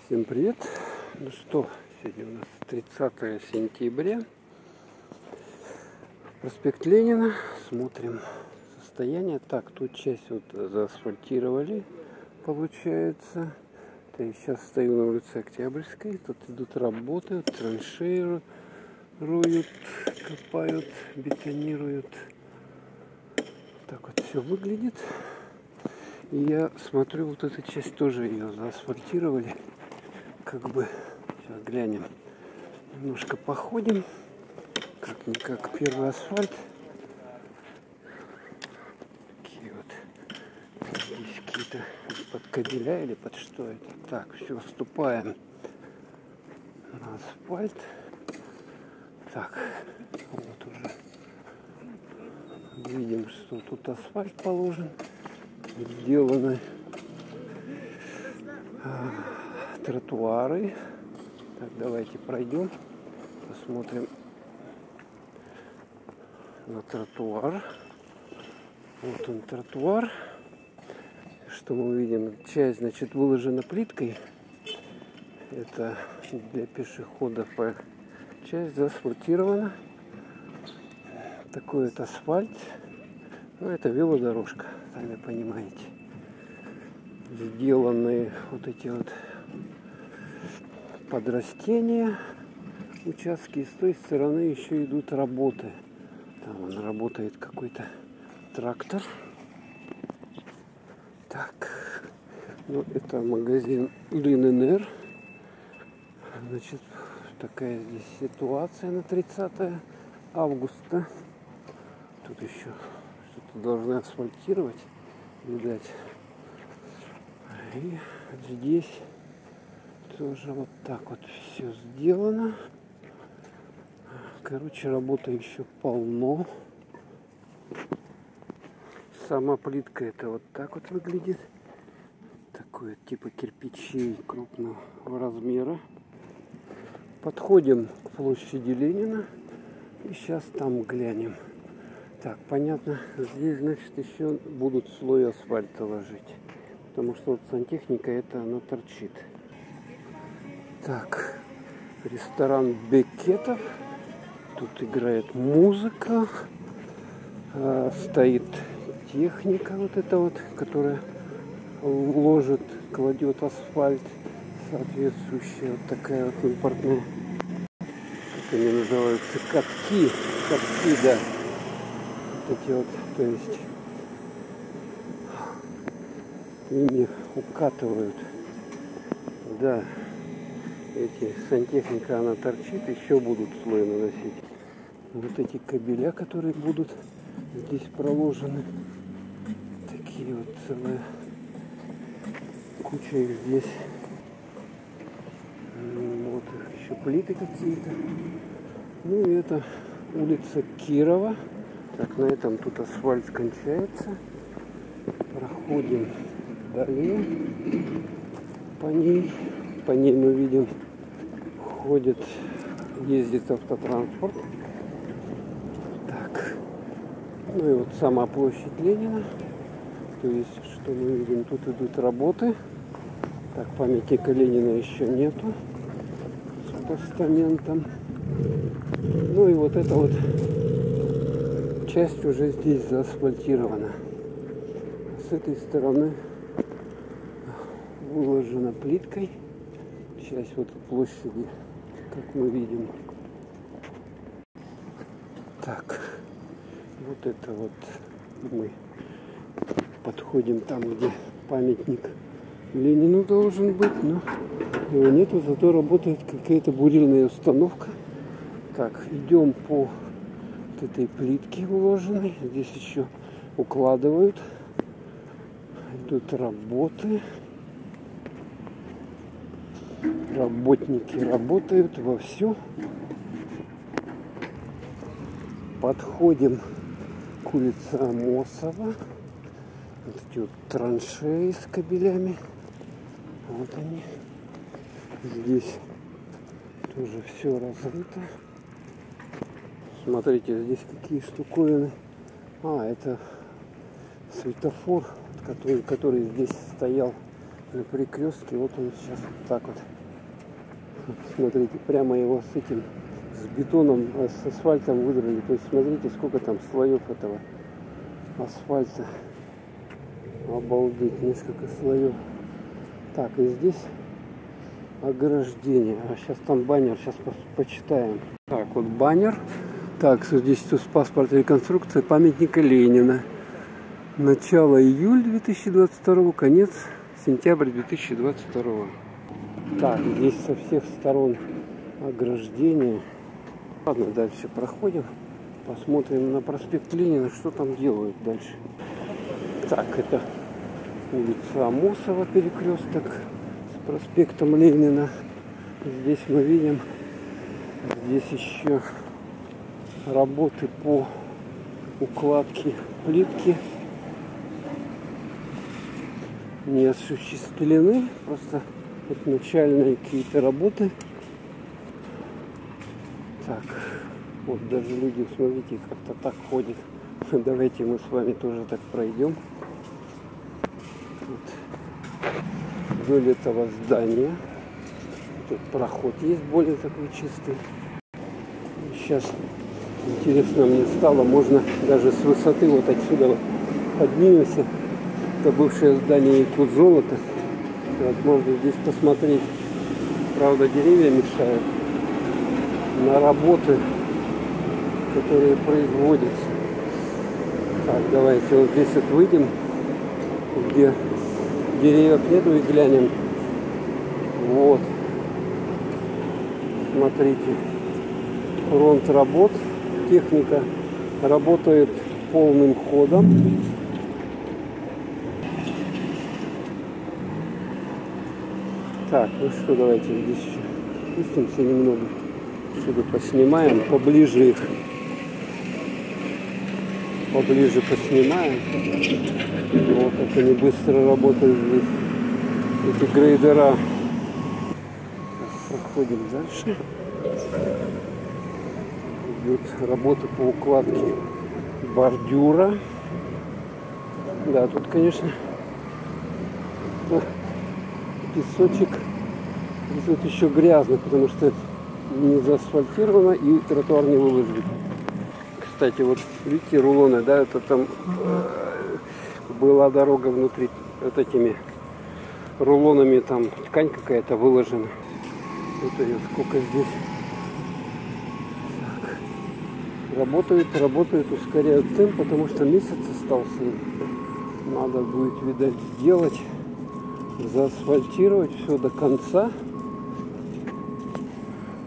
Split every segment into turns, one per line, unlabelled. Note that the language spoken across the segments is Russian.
Всем привет! Ну что, сегодня у нас 30 сентября. Проспект Ленина. Смотрим состояние. Так, тут часть вот заасфальтировали, получается. Я сейчас стою на улице Октябрьской. Тут идут работы, траншеи роют, копают, бетонируют. Так вот все выглядит. И я смотрю, вот эта часть тоже ее заасфальтировали. Как бы, сейчас глянем, немножко походим, как-никак первый асфальт. Такие вот, здесь какие-то под кабеля или под что это. Так, все, вступаем на асфальт. Так, вот уже видим, что тут асфальт положен, сделаны тротуары. Так, давайте пройдем, посмотрим на тротуар. Вот он, тротуар. Что мы видим? Часть, значит, выложена плиткой. Это для пешеходов. Часть заасфальтирована. Такой вот асфальт. Ну, это велодорожка, сами понимаете. Сделаны вот эти вот под растения участки. И с той стороны еще идут работы. Там он работает какой-то трактор. Так, ну это магазин ЛИННР. Значит, такая здесь ситуация на 30 августа. Тут еще что-то должны асфальтировать, видать. И здесь тоже вот так вот все сделано. Короче, работы еще полно. Сама плитка это вот так вот выглядит. Такой типа кирпичей крупного размера. Подходим к площади Ленина. И сейчас там глянем. Так, понятно. Здесь, значит, еще будут слой асфальта ложить. Потому что вот сантехника это она торчит. Так, ресторан Бекетов. Тут играет музыка. Стоит техника вот эта вот, которая ложит, кладет асфальт. Соответствующая вот такая вот импортная. Как они называются? Катки. Катки, да. Вот эти вот, то есть ими укатывают. Да. Эти сантехника, она торчит, еще будут слой наносить. Вот эти кабеля, которые будут здесь проложены. Такие вот целая куча их здесь. Вот еще плиты какие-то. Ну и это улица Кирова. Так, на этом тут асфальт кончается. Проходим далее по ней. По ней мы видим, ездит автотранспорт. Так, ну и вот сама площадь Ленина. То есть, что мы видим, тут идут работы. Так, памятника Ленина еще нету с постаментом. Ну и вот эта вот часть уже здесь заасфальтирована. С этой стороны выложена плиткой. Часть вот площади, как мы видим. Так, вот это вот мы подходим там, где памятник Ленину должен быть, но его нету, зато работает какая-то бурильная установка. Так, идем по вот этой плитке уложенной. Здесь еще укладывают. Идут работы. Работники работают вовсю. Подходим к улице Амосова. Вот эти вот траншеи с кабелями. Вот они. Здесь тоже все разрыто. Смотрите, здесь какие штуковины. Это светофор, который здесь стоял на перекрестке. Вот он сейчас вот так вот. Смотрите, прямо его с этим, с бетоном, с асфальтом выдрали. То есть смотрите, сколько там слоев этого асфальта. Обалдеть, несколько слоев. Так, и здесь ограждение. А сейчас там баннер, сейчас почитаем. Так, вот баннер. Так, здесь паспорт реконструкции памятника Ленина. Начало июль 2022, конец сентябрь 2022. Так, здесь со всех сторон ограждение. Ладно, дальше проходим. Посмотрим на проспект Ленина, что там делают дальше. Так, это улица Амосова, перекресток с проспектом Ленина. Здесь мы видим, здесь еще работы по укладке плитки не осуществлены, просто вот начальные какие-то работы. Так, вот даже люди, смотрите, как-то так ходят. Давайте мы с вами тоже так пройдем. Вот. Вдоль этого здания. Тут проход есть более такой чистый. Сейчас интересно мне стало, можно даже с высоты вот отсюда вот поднимемся. Это бывшее здание Якут золото. Вот можно здесь посмотреть. Правда, деревья мешают на работы, которые производятся. Так, давайте вот здесь вот выйдем, где деревьев нету, и глянем. Вот. Смотрите. Фронт работ. Техника работает полным ходом. Так, ну что, давайте здесь еще спустимся немного. Сюда поснимаем, поближе их. Поближе поснимаем. Вот как они быстро работают здесь. Эти грейдера. Так, проходим дальше. Идут работы по укладке бордюра. Да, тут, конечно, песочек. И тут еще грязно, потому что не заасфальтировано и тротуар не выложили. Кстати, вот видите рулоны, да, это там была дорога внутри, вот этими рулонами, там ткань какая-то выложена. Вот ее сколько здесь. Так. Работают, ускоряют темп, потому что месяц остался. Надо будет, видать, сделать, заасфальтировать все до конца.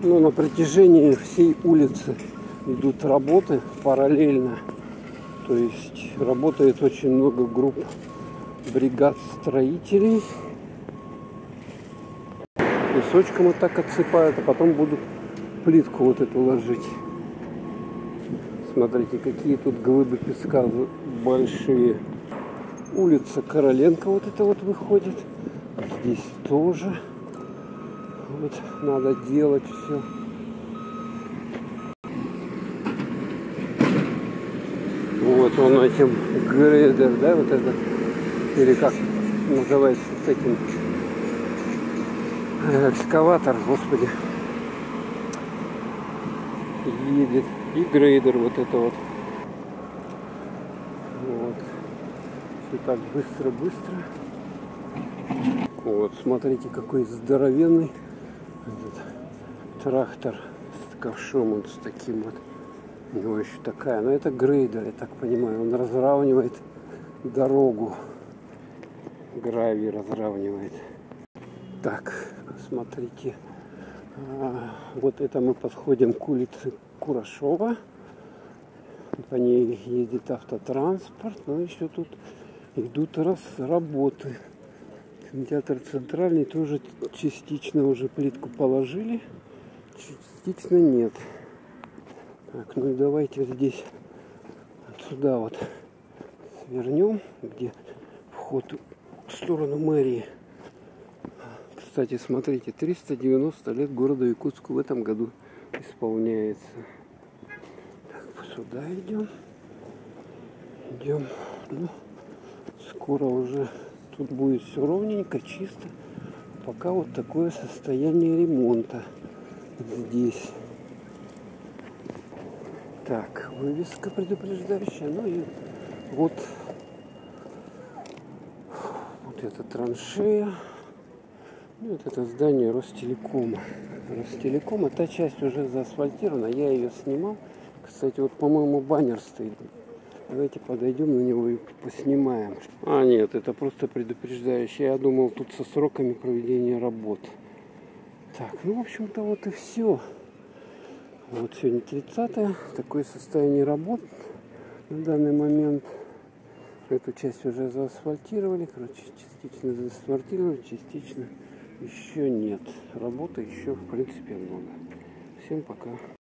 Но на протяжении всей улицы идут работы параллельно. То есть работает очень много групп бригад строителей. Песочком вот так отсыпают, а потом будут плитку вот эту ложить. Смотрите, какие тут глыбы песка большие. Улица Короленко вот это вот выходит. Здесь тоже. Вот надо делать все. Вот он этим грейдер, да, вот этот, или как называется, с этим экскаватор, господи, едет. И грейдер вот это вот. Вот. Все так быстро-быстро. Вот, смотрите, какой здоровенный этот трактор с ковшом, вот с таким вот. У него еще такая, но это грейдер, я так понимаю, он разравнивает дорогу, гравий разравнивает. Так, смотрите, вот это мы подходим к улице Курашова, по ней ездит автотранспорт, но еще тут идут работы. Кинотеатр Центральный тоже частично уже плитку положили, частично нет. Так, ну и давайте здесь отсюда вот свернем, где вход в сторону мэрии. Кстати, смотрите, 390 лет города Якутску в этом году исполняется. Так, сюда идем. Ну, скоро уже тут будет все ровненько, чисто. Пока вот такое состояние ремонта здесь. Так, вывеска предупреждающая. Ну и вот эта траншея. Ну, вот это здание Ростелекома. Ростелекома, та часть уже заасфальтирована. Я ее снимал. Кстати, вот, по-моему, баннер стоит. Давайте подойдем на него и поснимаем. А, нет, это просто предупреждающее. Я думал, тут со сроками проведения работ. Так, ну, в общем-то, вот и все. Вот сегодня 30-е. Такое состояние работ на данный момент. Эту часть уже заасфальтировали. Короче, частично заасфальтировали, частично еще нет. Работы еще, в принципе, много. Всем пока.